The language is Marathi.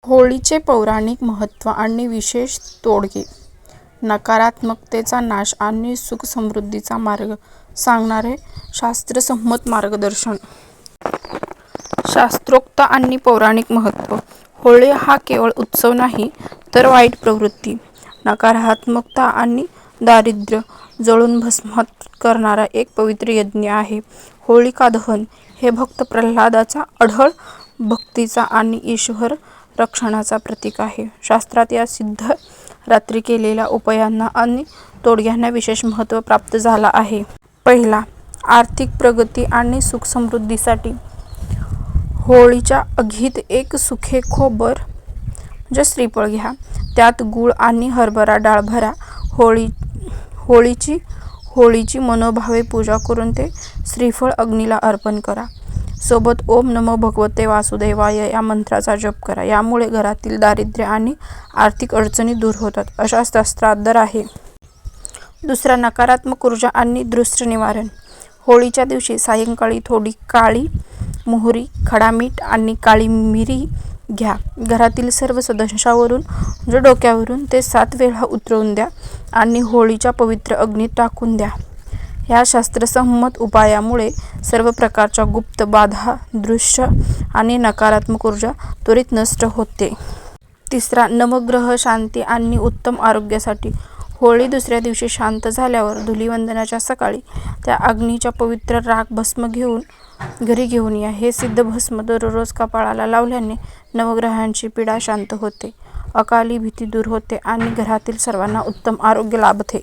होळीचे पौराणिक महत्त्व आणि विशेष तोडगे. नकारात्मकतेचा नाश आणि सुख समृद्धीचा मार्ग सांगणारे शास्त्रसंमत मार्गदर्शन. शास्त्रोक्त आणि पौराणिक महत्त्व. होळी हा केवळ उत्सव नाही तर वाईट प्रवृत्ती, नकारात्मकता आणि दारिद्र्य जळून भस्मात करणारा एक पवित्र यज्ञ आहे. होलिका दहन हे भक्त प्रल्हादाचा अढळ भक्तीचा आणि ईश्वर रक्षणाचा प्रतीक आहे. शास्त्रात या सिद्ध रात्री केलेल्या उपायांना आणि तोडग्यांना विशेष महत्त्व प्राप्त झाला आहे. पहिला, आर्थिक प्रगती आणि सुख समृद्धीसाठी. होळीच्या आगीत एक सुखे खोबर श्रीफळ घ्या, त्यात गूळ आणि हरभरा डाळ भरा. होळीची मनोभावे पूजा करून ते श्रीफळ अग्नीला अर्पण करा. सोबत ओम नमो भगवते वासुदेवाय या मंत्राचा जप करा. यामुळे घरातील दारिद्र्य आणि आर्थिक अडचणी दूर होतात, असा शास्त्रात आहे. दुसरा, नकारात्मक ऊर्जा आणि दृष्ट निवारण. होळीच्या दिवशी सायंकाळी थोडी काळी मोहरी, खडा मीठ आणि काळी मिरी घ्या. घरातील सर्व सदस्यांवरून डोक्यावरून ते 7 वेळा उतरवून द्या आणि होळीच्या पवित्र अग्नीत टाकून द्या. या शास्त्रसंमत उपायामुळे सर्व प्रकारच्या गुप्त बाधा, दृश्य आणि नकारात्मक ऊर्जा त्वरित नष्ट होते. तिसरा, नवग्रह शांती आणि उत्तम आरोग्यासाठी. होळी दुसऱ्या दिवशी शांत झाल्यावर धुलिवंदनाच्या सकाळी त्या अग्नीच्या पवित्र राख भस्म घरी घेऊन या. हे सिद्ध भस्म दररोज कपाळाला लावल्याने नवग्रहांची पीडा शांत होते, अकाली भीती दूर होते आणि घरातील सर्वांना उत्तम आरोग्य लाभते.